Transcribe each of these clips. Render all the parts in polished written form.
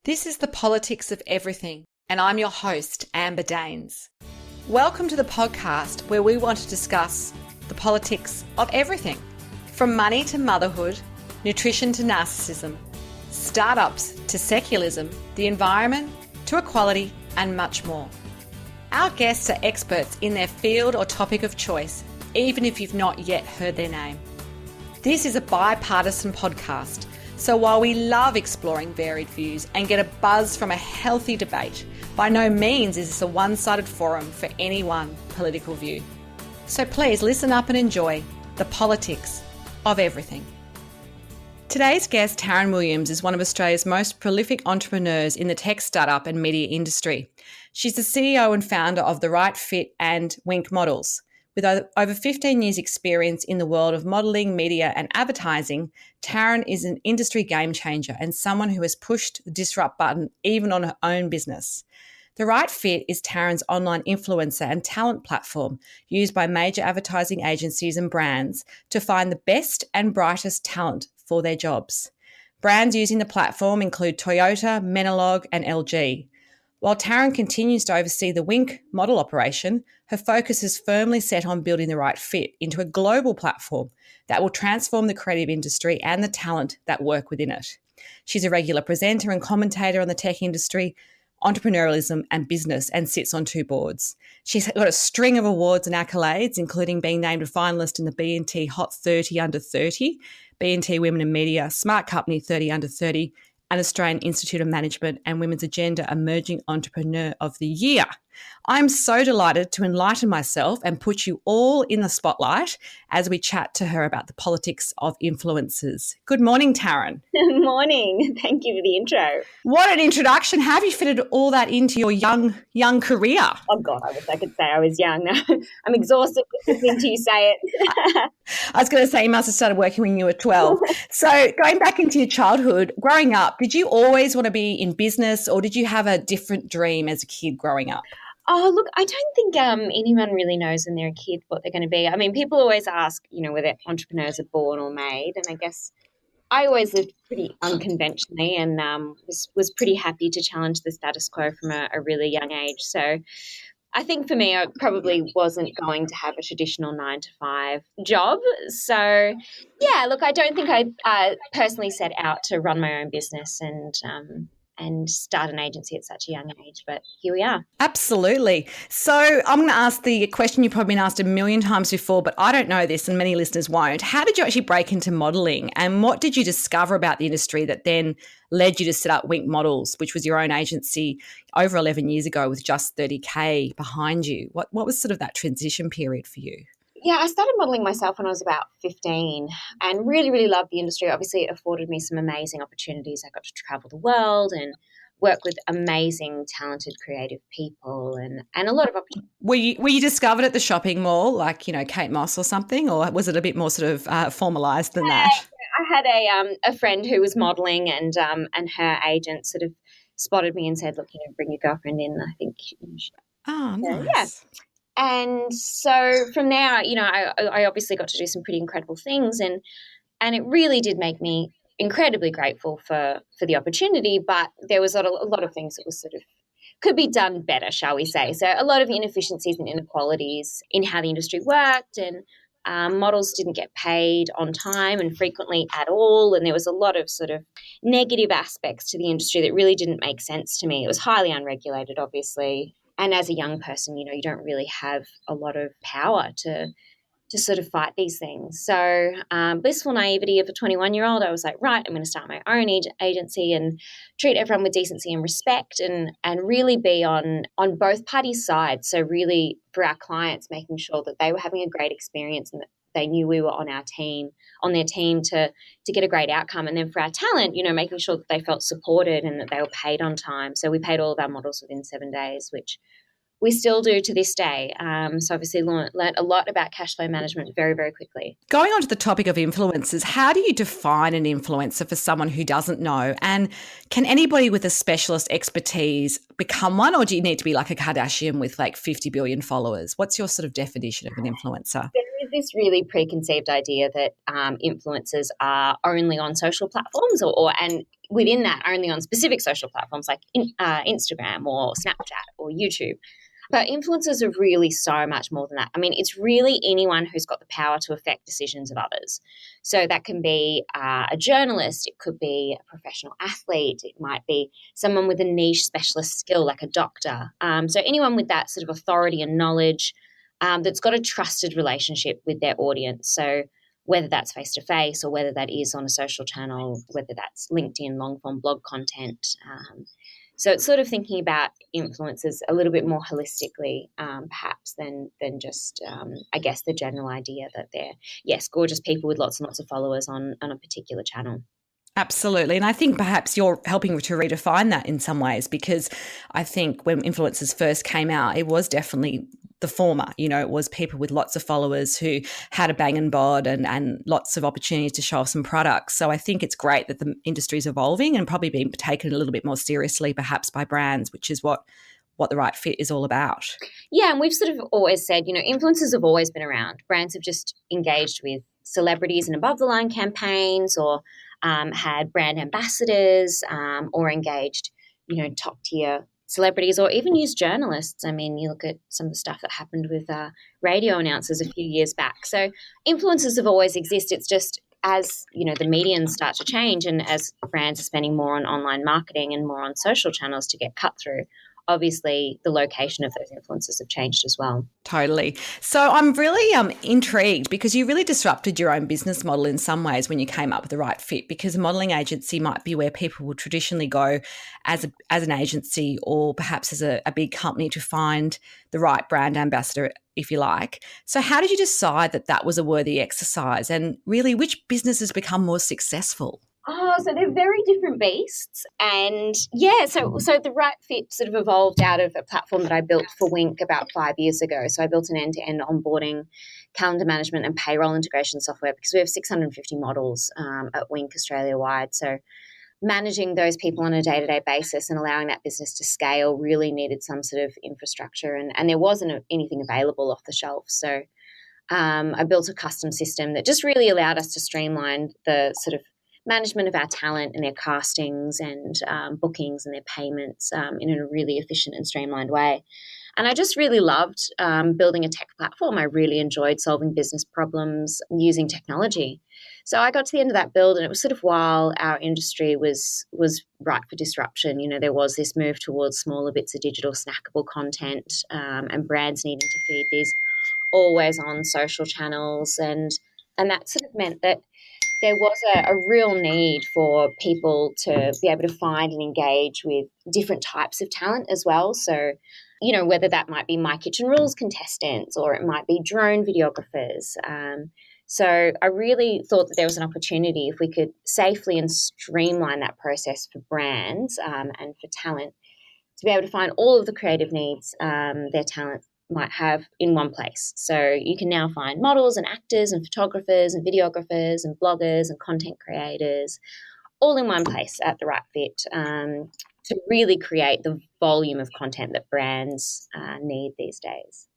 This is the Politics of Everything, and I'm your host, Amber Daines. Welcome to the podcast where we want to discuss the politics of everything, from money to motherhood, nutrition to narcissism, startups to secularism, the environment to equality, and much more. Our guests are experts in their field or topic of choice, even if you've not yet heard their name. This is a bipartisan podcast, so while we love exploring varied views and get a buzz from a healthy debate, by no means is this a one-sided forum for any one political view. So please listen up and enjoy the politics of everything. Today's guest, Taryn Williams, is one of Australia's most prolific entrepreneurs in the tech startup and media industry. She's the CEO and founder of the RightFit and Wink Models. With over 15 years' experience in the world of modelling, media and advertising, Taryn is an industry game changer and someone who has pushed the disrupt button even on her own business. The RightFit is Taryn's online influencer and talent platform used by major advertising agencies and brands to find the best and brightest talent for their jobs. Brands using the platform include Toyota, Menelog and LG. While Taryn continues to oversee the Wink model operation, her focus is firmly set on building the RightFit into a global platform that will transform the creative industry and the talent that work within it. She's a regular presenter and commentator on the tech industry, entrepreneurialism and business, and sits on 2 boards. She's got a string of awards and accolades, including being named a finalist in the B&T Hot 30 Under 30, B&T Women in Media, Smart Company 30 Under 30, and Australian Institute of Management and Women's Agenda Emerging Entrepreneur of the Year. I'm so delighted to enlighten myself and put you all in the spotlight as we chat to her about the politics of influencers. Good morning, Taryn. Good morning. Thank you for the intro. What an introduction. How have you fitted all that into your young career? Oh, God, I wish I could say I was young. I'm exhausted listening to you say it. I was going to say you must have started working when you were 12. So going back into your childhood, growing up, did you always want to be in business or did you have a different dream as a kid growing up? Oh, look, I don't think anyone really knows when they're a kid what they're going to be. I mean, people always ask, whether entrepreneurs are born or made. And I guess I always lived pretty unconventionally and was pretty happy to challenge the status quo from a really young age. So I think for me, I probably wasn't going to have a traditional 9-to-5 job. So, yeah, look, I don't think I personally set out to run my own business and start an agency at such a young age, but here we are. Absolutely. So I'm going to ask the question you've probably been asked a million times before, but I don't know this and many listeners won't. How did you actually break into modelling and what did you discover about the industry that then led you to set up Wink Models, which was your own agency over 11 years ago with just 30K behind you? What was sort of that transition period for you? Yeah, I started modelling myself when I was about 15 and really, really loved the industry. Obviously, it afforded me some amazing opportunities. I got to travel the world and work with amazing, talented, creative people and a lot of opportunities. Were you discovered at the shopping mall, like, Kate Moss or something, or was it a bit more sort of formalised than that? I had a friend who was modelling and her agent sort of spotted me and said, look, bring your girlfriend in. I think. Oh, nice. Yeah. And so from there, I obviously got to do some pretty incredible things and it really did make me incredibly grateful for the opportunity, but there was a lot of things that was sort of could be done better, shall we say. So a lot of inefficiencies and inequalities in how the industry worked and models didn't get paid on time and frequently at all. And there was a lot of sort of negative aspects to the industry that really didn't make sense to me. It was highly unregulated, obviously. And as a young person, you don't really have a lot of power to sort of fight these things. So blissful naivety of a 21-year-old, I was like, right, I'm going to start my own agency and treat everyone with decency and respect and really be on both parties' sides. So really for our clients, making sure that they were having a great experience and that they knew we were on their team to get a great outcome. And then for our talent, making sure that they felt supported and that they were paid on time. So we paid all of our models within 7 days, which we still do to this day. So obviously learned a lot about cash flow management very, very quickly. Going on to the topic of influencers, how do you define an influencer for someone who doesn't know? And can anybody with a specialist expertise become one, or do you need to be like a Kardashian with like 50 billion followers? What's your sort of definition of an influencer? There is this really preconceived idea that influencers are only on social platforms and within that only on specific social platforms like Instagram or Snapchat or YouTube. But influencers are really so much more than that. I mean, it's really anyone who's got the power to affect decisions of others. So that can be a journalist, it could be a professional athlete, it might be someone with a niche specialist skill like a doctor. So anyone with that sort of authority and knowledge that's got a trusted relationship with their audience. So whether that's face-to-face or whether that is on a social channel, whether that's LinkedIn, long-form blog content. So it's sort of thinking about influencers a little bit more holistically, perhaps, than just, I guess, the general idea that they're, yes, gorgeous people with lots and lots of followers on a particular channel. Absolutely. And I think perhaps you're helping to redefine that in some ways, because I think when influencers first came out, it was definitely the former. You know, it was people with lots of followers who had a bang and bod and lots of opportunities to show off some products. So I think it's great that the industry is evolving and probably being taken a little bit more seriously perhaps by brands, which is what the right fit is all about. Yeah, and we've sort of always said, you know, influencers have always been around. Brands have just engaged with celebrities in above-the-line campaigns or had brand ambassadors or engaged, you know, top-tier celebrities or even used journalists. I mean, you look at some of the stuff that happened with radio announcers a few years back. So influencers have always existed. It's just as, you know, the mediums start to change and as brands are spending more on online marketing and more on social channels to get cut through, obviously the location of those influencers have changed as well. Totally. So I'm really intrigued because you really disrupted your own business model in some ways when you came up with the right fit, because a modelling agency might be where people would traditionally go as an agency or perhaps as a big company to find the right brand ambassador, if you like. So how did you decide that was a worthy exercise, and really which businesses become more successful? Oh, so they're very different beasts. And yeah, so the Right Fit sort of evolved out of a platform that I built for Wink about 5 years ago. So I built an end-to-end onboarding, calendar management and payroll integration software because we have 650 models at Wink Australia-wide. So managing those people on a day-to-day basis and allowing that business to scale really needed some sort of infrastructure, and there wasn't anything available off the shelf. So I built a custom system that just really allowed us to streamline the sort of management of our talent and their castings and bookings and their payments in a really efficient and streamlined way. And I just really loved building a tech platform. I really enjoyed solving business problems using technology. So I got to the end of that build, and it was sort of while our industry was ripe for disruption. You know, there was this move towards smaller bits of digital snackable content and brands needing to feed these always on social channels. And that sort of meant that there was a real need for people to be able to find and engage with different types of talent as well. So, you know, whether that might be My Kitchen Rules contestants or it might be drone videographers. So I really thought that there was an opportunity if we could safely and streamline that process for brands and for talent to be able to find all of the creative needs their talent might have in one place. So you can now find models and actors and photographers and videographers and bloggers and content creators all in one place at the Right Fit to really create the volume of content that brands need these days.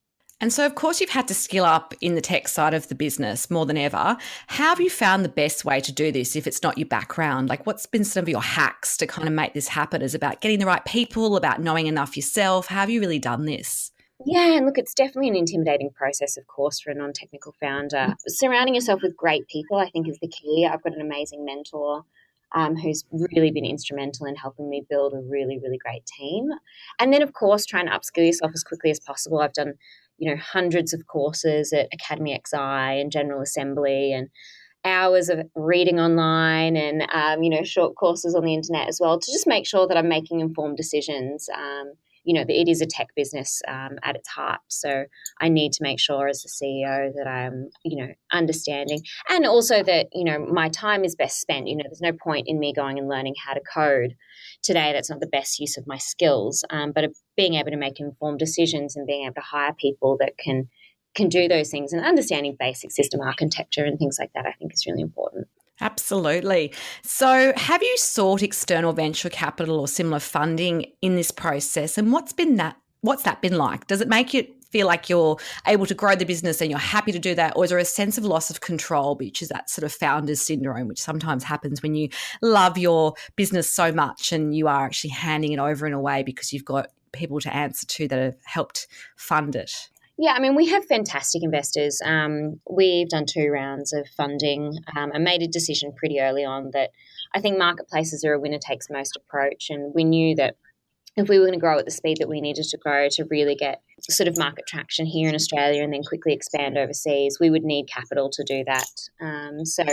And so, of course, you've had to skill up in the tech side of the business more than ever. How have you found the best way to do this if it's not your background? Like, what's been some of your hacks to kind of make this happen? Is it about getting the right people, about knowing enough yourself? How have you really done this? Yeah, and look, it's definitely an intimidating process, of course, for a non-technical founder. Surrounding yourself with great people, I think, is the key. I've got an amazing mentor who's really been instrumental in helping me build a really, really great team. And then, of course, trying to upskill yourself as quickly as possible. I've done, you know, hundreds of courses at Academy XI and General Assembly and hours of reading online and, you know, short courses on the internet as well to just make sure that I'm making informed decisions. You know, it is a tech business at its heart. So I need to make sure as the CEO that I'm, you know, understanding, and also that, you know, my time is best spent. You know, there's no point in me going and learning how to code today. That's not the best use of my skills, but being able to make informed decisions and being able to hire people that can do those things and understanding basic system architecture and things like that, I think is really important. Absolutely. So have you sought external venture capital or similar funding in this process? And what's that been like? Does it make you feel like you're able to grow the business and you're happy to do that? Or is there a sense of loss of control, which is that sort of founder's syndrome, which sometimes happens when you love your business so much and you are actually handing it over in a way because you've got people to answer to that have helped fund it? Yeah, I mean, we have fantastic investors. We've done 2 rounds of funding and made a decision pretty early on that I think marketplaces are a winner takes most approach. And we knew that if we were going to grow at the speed that we needed to grow to really get sort of market traction here in Australia and then quickly expand overseas, we would need capital to do that. So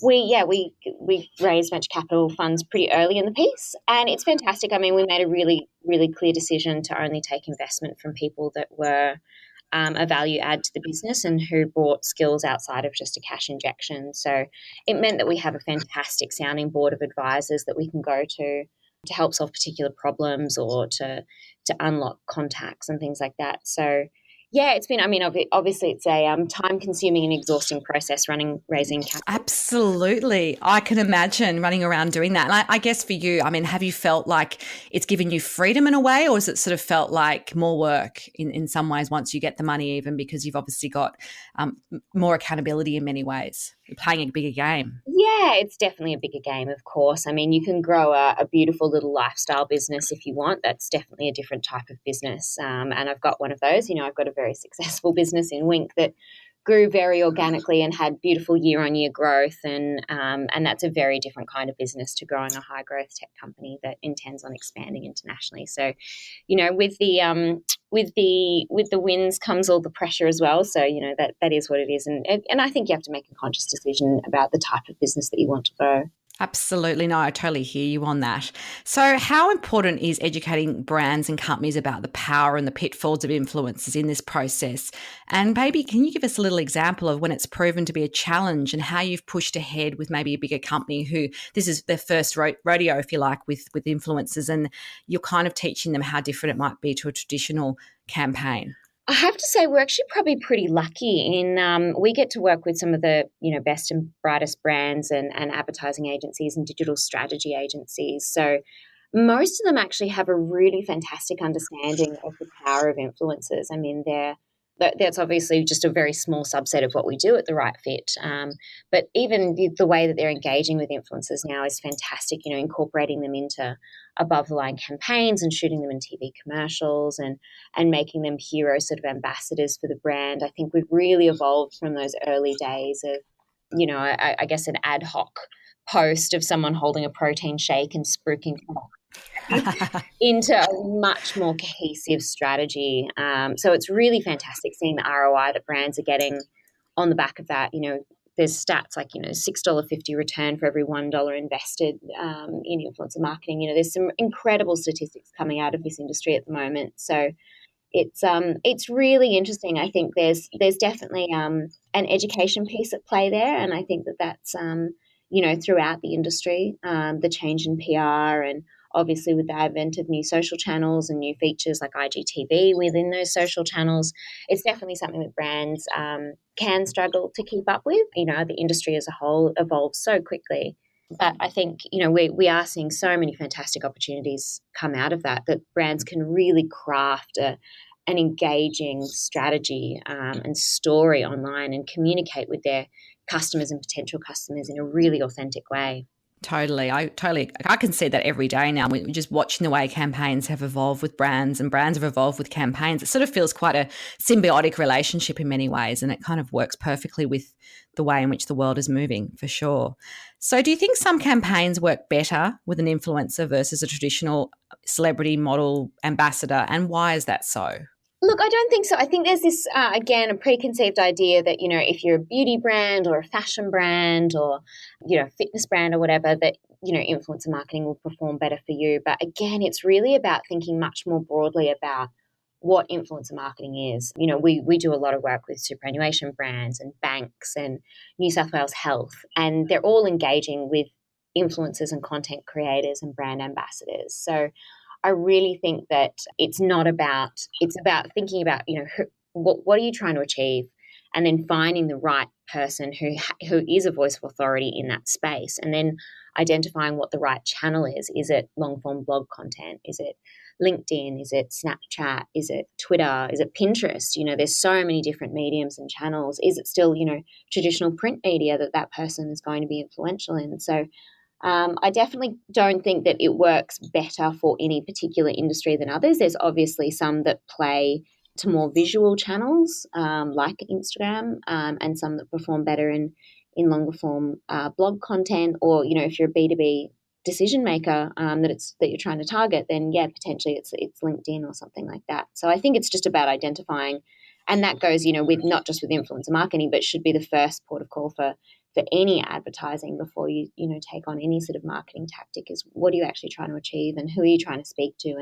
we raised venture capital funds pretty early in the piece, and it's fantastic. I mean, we made a really, really clear decision to only take investment from people that were a value add to the business and who brought skills outside of just a cash injection. So it meant that we have a fantastic sounding board of advisors that we can go to help solve particular problems or to unlock contacts and things like that. So yeah, it's been, I mean, obviously it's a time consuming and exhausting process raising capital. Absolutely. I can imagine running around doing that. And I guess for you, I mean, have you felt like it's given you freedom in a way, or has it sort of felt like more work in some ways once you get the money, even because you've obviously got more accountability in many ways? You're playing a bigger game. Yeah, it's definitely a bigger game, of course. I mean, you can grow a beautiful little lifestyle business if you want. That's definitely a different type of business. And I've got one of those. You know, I've got a very successful business in Wink that grew very organically and had beautiful year-on-year growth. And that's a very different kind of business to growing a high-growth tech company that intends on expanding internationally. So, you know, with the wins comes all the pressure as well. So, you know, that is what it is. And I think you have to make a conscious decision about the type of business that you want to grow. Absolutely. No, I totally hear you on that. So how important is educating brands and companies about the power and the pitfalls of influencers in this process? And maybe can you give us a little example of when it's proven to be a challenge and how you've pushed ahead with maybe a bigger company who this is their first rodeo, if you like, with influencers, and you're kind of teaching them how different it might be to a traditional campaign? I have to say we're actually probably pretty lucky in we get to work with some of the best and brightest brands and advertising agencies and digital strategy agencies. So most of them actually have a really fantastic understanding of the power of influencers. I mean, that's obviously just a very small subset of what we do at the Right Fit. But even the way that they're engaging with influencers now is fantastic, you know, incorporating them into above the line campaigns and shooting them in TV commercials and making them hero sort of ambassadors for the brand. I think we've really evolved from those early days of, you know, I guess an ad hoc post of someone holding a protein shake and spruiking into a much more cohesive strategy. So it's really fantastic seeing the ROI that brands are getting on the back of that. You know, there's stats like, you know, $6.50 return for every $1 invested in influencer marketing. You know, there's some incredible statistics coming out of this industry at the moment. So it's really interesting. I think there's definitely an education piece at play there, and I think that's you know, throughout the industry, the change in PR and obviously with the advent of new social channels and new features like IGTV within those social channels, it's definitely something that brands can struggle to keep up with. You know, the industry as a whole evolves so quickly. But I think, you know, we are seeing so many fantastic opportunities come out of that brands can really craft an engaging strategy and story online and communicate with their customers and potential customers in a really authentic way. Totally. I can see that every day now. We're just watching the way campaigns have evolved with brands and brands have evolved with campaigns. It sort of feels quite a symbiotic relationship in many ways, and it kind of works perfectly with the way in which the world is moving, for sure. So do you think some campaigns work better with an influencer versus a traditional celebrity model ambassador, and why is that so? Look, I don't think so. I think there's this, again, a preconceived idea that, you know, if you're a beauty brand or a fashion brand or, you know, fitness brand or whatever, that, you know, influencer marketing will perform better for you. But again, it's really about thinking much more broadly about what influencer marketing is. You know, we do a lot of work with superannuation brands and banks and New South Wales Health, and they're all engaging with influencers and content creators and brand ambassadors. So I really think that it's about thinking about, you know, what are you trying to achieve, and then finding the right person who is a voice of authority in that space, and then identifying what the right channel is. Is it long form blog content? Is it LinkedIn? Is it Snapchat? Is it Twitter? Is it Pinterest? There's so many different mediums and channels. Is it still, traditional print media that person is going to be influential in? So I definitely don't think that it works better for any particular industry than others. There's obviously some that play to more visual channels like Instagram, and some that perform better in longer form blog content, or if you're a B2B decision maker that you're trying to target, then potentially it's LinkedIn or something like that. So I think it's just about identifying, and that goes with not just with influencer marketing, but should be the first port of call for any advertising before you take on any sort of marketing tactic, is what are you actually trying to achieve, and who are you trying to speak to,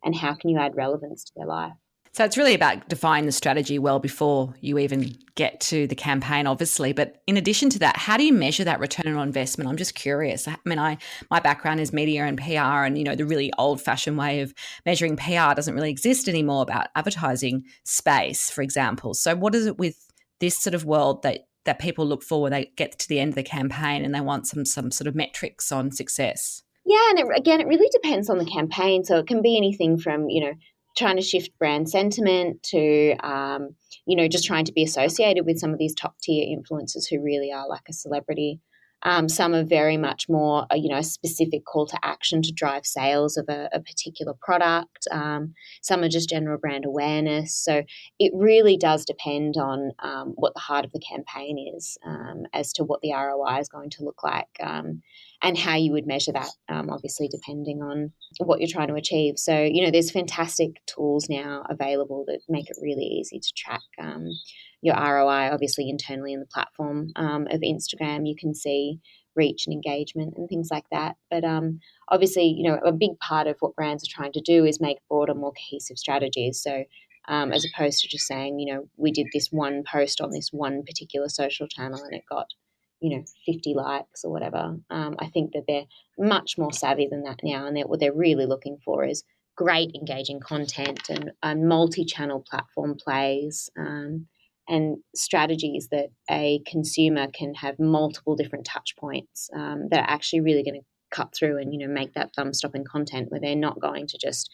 and how can you add relevance to their life. So it's really about defining the strategy well before you even get to the campaign, obviously. But in addition to that, how do you measure that return on investment? I'm just curious. I mean, my background is media and PR, and, the really old-fashioned way of measuring PR doesn't really exist anymore about advertising space, for example. So what is it with this sort of world that people look for when they get to the end of the campaign and they want some sort of metrics on success? Yeah, and it really depends on the campaign. So it can be anything from, trying to shift brand sentiment to, just trying to be associated with some of these top tier influencers who really are like a celebrity. Some are very much more, a specific call to action to drive sales of a particular product. Some are just general brand awareness. So it really does depend on what the heart of the campaign is, as to what the ROI is going to look like, and how you would measure that, obviously depending on what you're trying to achieve. So, there's fantastic tools now available that make it really easy to track your ROI. Obviously, internally in the platform of Instagram, you can see reach and engagement and things like that. But obviously, a big part of what brands are trying to do is make broader, more cohesive strategies. So as opposed to just saying, we did this one post on this one particular social channel and it got 50 likes or whatever. I think that they're much more savvy than that now, and what they're really looking for is great engaging content and multi-channel platform plays, and strategies that a consumer can have multiple different touch points that are actually really going to cut through and make that thumb-stopping content, where they're not going to just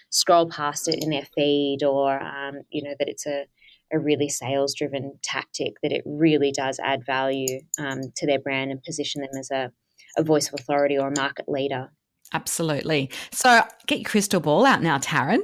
scroll past it in their feed, or that it's a really sales-driven tactic, that it really does add value to their brand and position them as a voice of authority or a market leader. Absolutely. So get your crystal ball out now, Taryn.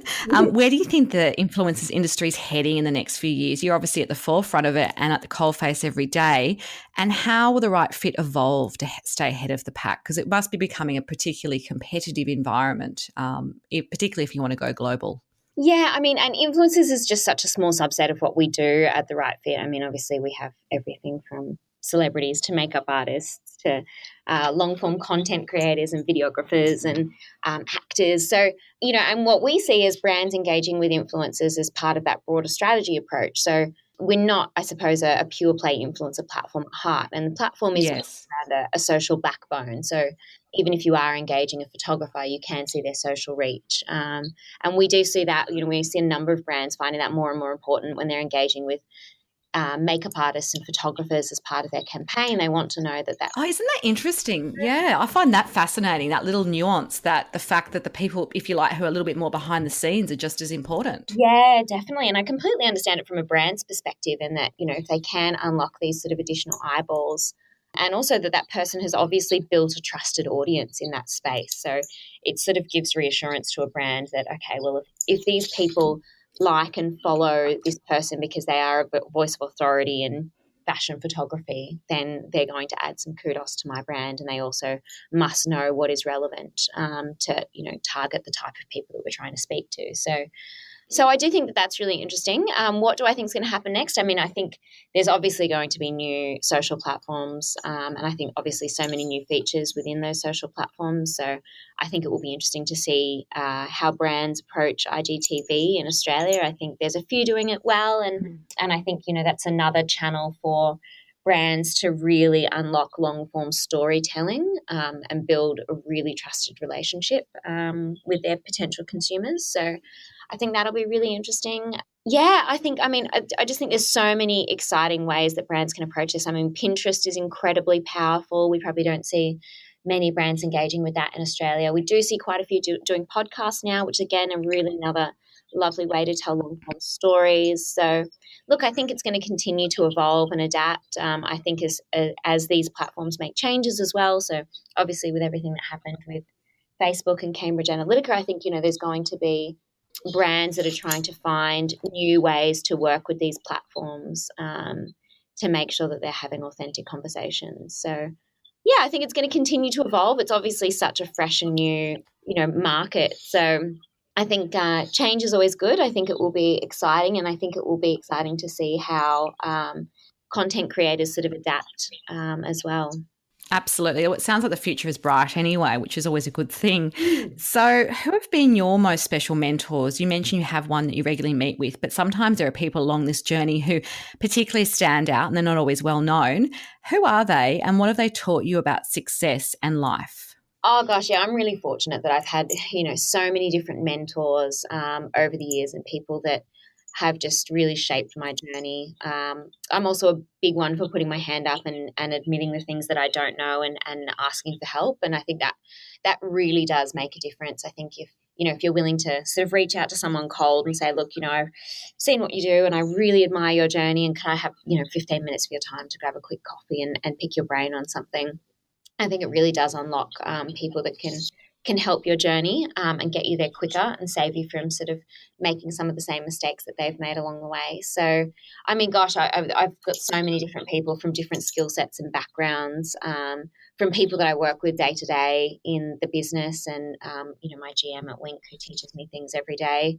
Where do you think the influencers industry is heading in the next few years? You're obviously at the forefront of it and at the coalface every day. And how will the right fit evolve to stay ahead of the pack? Because it must be becoming a particularly competitive environment, particularly if you want to go global. Yeah, I mean, and influencers is just such a small subset of what we do at The Right Fit. I mean, obviously we have everything from celebrities to makeup artists to long-form content creators and videographers and actors. So, and what we see as brands engaging with influencers as part of that broader strategy approach. So we're not, I suppose, a pure play influencer platform at heart. And the platform is around a social backbone. So even if you are engaging a photographer, you can see their social reach. And we do see that, we see a number of brands finding that more and more important when they're engaging with makeup artists and photographers as part of their campaign. They want to know that. Oh, isn't that interesting? Yeah, I find that fascinating, that little nuance, that the fact that the people, if you like, who are a little bit more behind the scenes are just as important. Yeah, definitely. And I completely understand it from a brand's perspective, and that, if they can unlock these sort of additional eyeballs, and also that person has obviously built a trusted audience in that space. So it sort of gives reassurance to a brand that, okay, well, if these people like and follow this person because they are a voice of authority in fashion photography, then they're going to add some kudos to my brand, and they also must know what is relevant to target the type of people that we're trying to speak to. So I do think that that's really interesting. What do I think is going to happen next? I mean, I think there's obviously going to be new social platforms, and I think obviously so many new features within those social platforms. So I think it will be interesting to see how brands approach IGTV in Australia. I think there's a few doing it well, and I think that's another channel for brands to really unlock long-form storytelling and build a really trusted relationship with their potential consumers. So I think that'll be really interesting. Yeah, I just think there's so many exciting ways that brands can approach this. I mean, Pinterest is incredibly powerful. We probably don't see many brands engaging with that in Australia. We do see quite a few doing podcasts now, which again are really another lovely way to tell long-form stories. So look, I think it's going to continue to evolve and adapt. I think as these platforms make changes as well. So obviously with everything that happened with Facebook and Cambridge Analytica, I think, there's going to be brands that are trying to find new ways to work with these platforms to make sure that they're having authentic conversations. So yeah, I think it's going to continue to evolve. It's obviously such a fresh and new, market. So I think change is always good. I think it will be exciting, and I think it will be exciting to see how content creators sort of adapt as well. Absolutely. It sounds like the future is bright anyway, which is always a good thing. So who have been your most special mentors? You mentioned you have one that you regularly meet with, but sometimes there are people along this journey who particularly stand out and they're not always well known. Who are they, and what have they taught you about success and life? Oh gosh, yeah, I'm really fortunate that I've had, so many different mentors over the years, and people that have just really shaped my journey. I'm also a big one for putting my hand up and admitting the things that I don't know and asking for help. And I think that really does make a difference. I think if you're willing to sort of reach out to someone cold and say, look, I've seen what you do and I really admire your journey, and can I have, 15 minutes of your time to grab a quick coffee and pick your brain on something? I think it really does unlock people that can help your journey and get you there quicker and save you from sort of making some of the same mistakes that they've made along the way. So, I mean, gosh, I've got so many different people from different skill sets and backgrounds, from people that I work with day to day in the business and, my GM at Wink who teaches me things every day,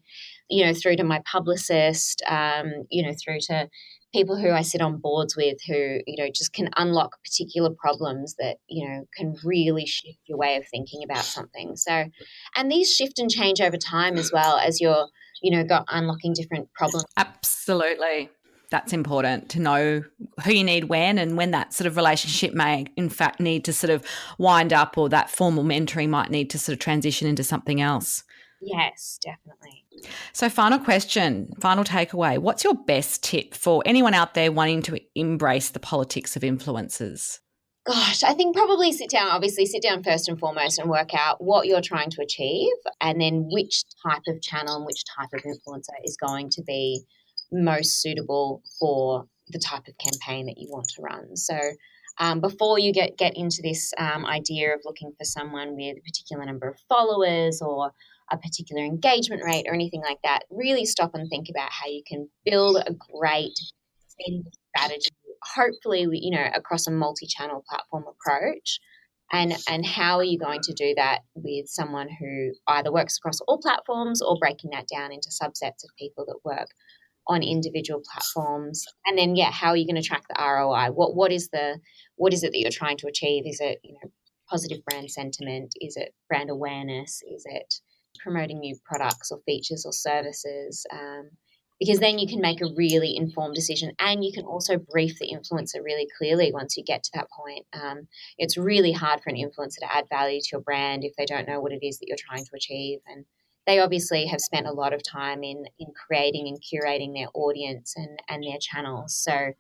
through to my publicist, through to people who I sit on boards with who, just can unlock particular problems that, can really shift your way of thinking about something. So, and these shift and change over time as well as you're, unlocking different problems. Absolutely. That's important to know who you need when, and when that sort of relationship may in fact need to sort of wind up, or that formal mentoring might need to sort of transition into something else. Yes, definitely. So final question, final takeaway. What's your best tip for anyone out there wanting to embrace the politics of influencers? Gosh, I think probably sit down first and foremost and work out what you're trying to achieve, and then which type of channel and which type of influencer is going to be most suitable for the type of campaign that you want to run. So before you get into this idea of looking for someone with a particular number of followers or a particular engagement rate or anything like that, really stop and think about how you can build a great strategy, hopefully, across a multi-channel platform approach. And how are you going to do that with someone who either works across all platforms or breaking that down into subsets of people that work on individual platforms? And then, how are you going to track the ROI? What is it that you're trying to achieve? Is it, positive brand sentiment? Is it brand awareness? Is it promoting new products or features or services? Because then you can make a really informed decision, and you can also brief the influencer really clearly once you get to that point. It's really hard for an influencer to add value to your brand if they don't know what it is that you're trying to achieve. And they obviously have spent a lot of time in creating and curating their audience and their channels. So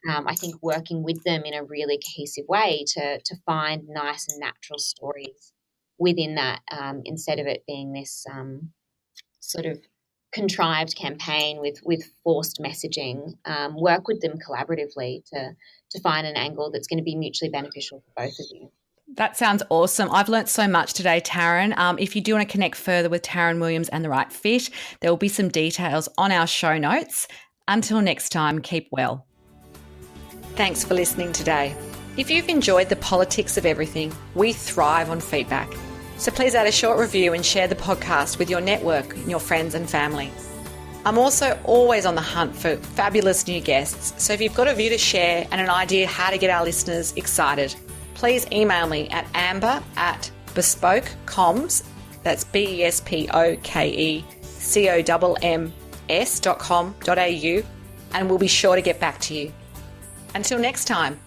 I think working with them in a really cohesive way to find nice and natural stories within that, instead of it being this sort of contrived campaign with forced messaging. Work with them collaboratively to find an angle that's going to be mutually beneficial for both of you. That sounds awesome. I've learnt so much today, Taryn. If you do want to connect further with Taryn Williams and The Right Fit, there will be some details on our show notes. Until next time, keep well. Thanks for listening today. If you've enjoyed the politics of everything, we thrive on feedback. So please add a short review and share the podcast with your network and your friends and family. I'm also always on the hunt for fabulous new guests. So if you've got a view to share and an idea how to get our listeners excited, please email me at amber@bespokecomms, that's BESPOKECOMMS.com.au, and we'll be sure to get back to you. Until next time.